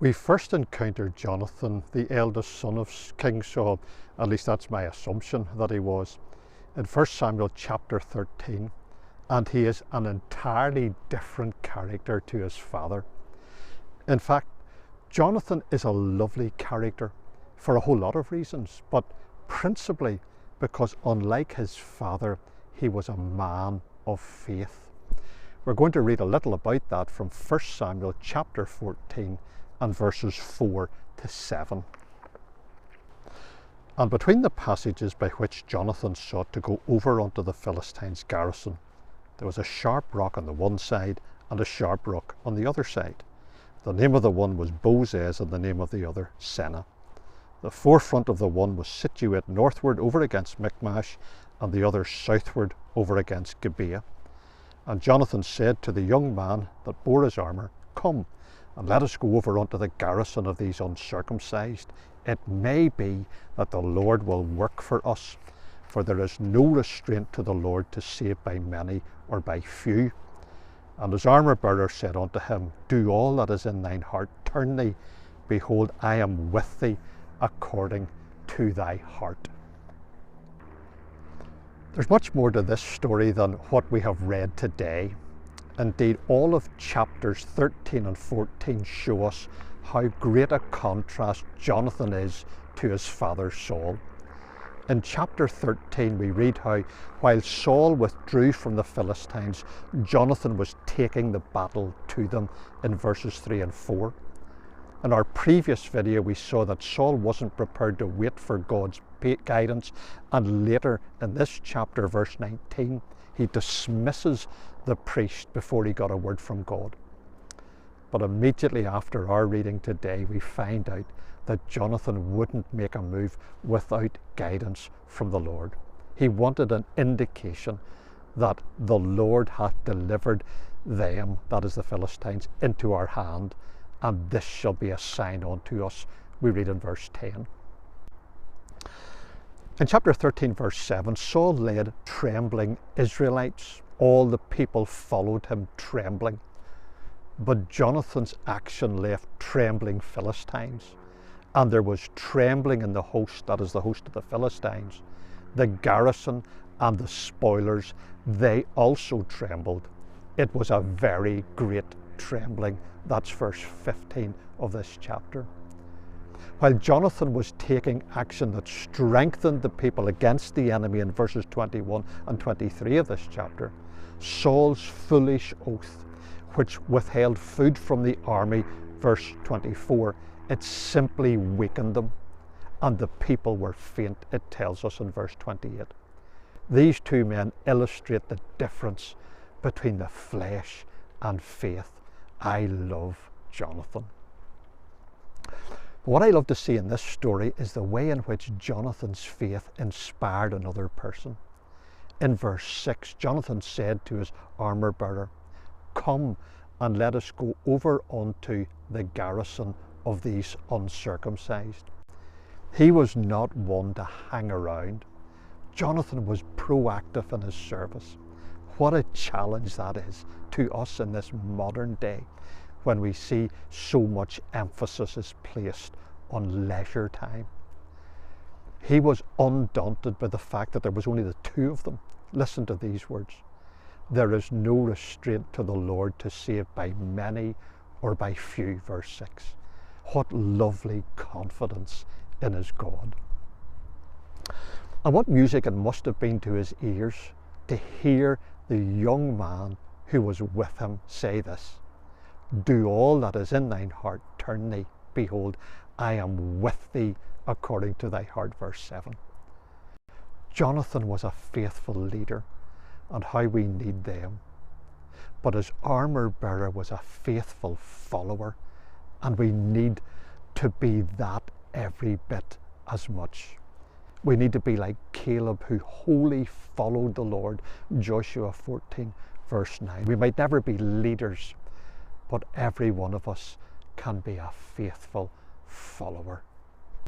We first encountered Jonathan, the eldest son of King Saul, at least that's my assumption that he was, in 1 Samuel chapter 13, and he is an entirely different character to his father. In fact, Jonathan is a lovely character for a whole lot of reasons, but principally because unlike his father, he was a man of faith. We're going to read a little about that from 1 Samuel chapter 14 and verses 4 to 7. And between the passages by which Jonathan sought to go over unto the Philistines' garrison, there was a sharp rock on the one side and a sharp rock on the other side. The name of the one was Bozez and the name of the other Seneh. The forefront of the one was situate northward over against Michmash, and the other southward over against Gibeah. And Jonathan said to the young man that bore his armour, Come, and let us go over unto the garrison of these uncircumcised. It may be that the Lord will work for us, for there is no restraint to the Lord to save by many or by few. And his armour-bearer said unto him, Do all that is in thine heart, turn thee. Behold, I am with thee according to thy heart. There's much more to this story than what we have read today. Indeed, all of chapters 13 and 14 show us how great a contrast Jonathan is to his father Saul. In chapter 13 we read how, while Saul withdrew from the Philistines, Jonathan was taking the battle to them in verses 3 and 4. In our previous video we saw that Saul wasn't prepared to wait for God's guidance, and later in this chapter, verse 19, he dismisses the priest before he got a word from God. But immediately after our reading today, we find out that Jonathan wouldn't make a move without guidance from the Lord. He wanted an indication that the Lord hath delivered them, that is the Philistines, into our hand, and this shall be a sign unto us, we read in verse 10. In chapter 13, verse 7, Saul led trembling Israelites. All the people followed him trembling. But Jonathan's action left trembling Philistines. And there was trembling in the host, that is the host of the Philistines. The garrison and the spoilers, they also trembled. It was a very great trembling. That's verse 15 of this chapter. While Jonathan was taking action that strengthened the people against the enemy in verses 21 and 23 of this chapter, Saul's foolish oath, which withheld food from the army, verse 24, it simply weakened them, and the people were faint, it tells us in verse 28. These two men illustrate the difference between the flesh and faith. I love Jonathan. What I love to see in this story is the way in which Jonathan's faith inspired another person. In verse 6, Jonathan said to his armour-bearer, Come and let us go over unto the garrison of these uncircumcised. He was not one to hang around. Jonathan was proactive in his service. What a challenge that is to us in this modern day, when we see so much emphasis is placed on leisure time. He was undaunted by the fact that there was only the two of them. Listen to these words. There is no restraint to the Lord to save by many or by few, verse 6. What lovely confidence in his God. And what music it must have been to his ears to hear the young man who was with him say this. Do all that is in thine heart, turn thee. Behold, I am with thee according to thy heart, verse 7. Jonathan was a faithful leader, and how we need them. But his armour-bearer was a faithful follower, and we need to be that every bit as much. We need to be like Caleb, who wholly followed the Lord, Joshua 14, verse 9. We might never be leaders, but every one of us can be a faithful follower.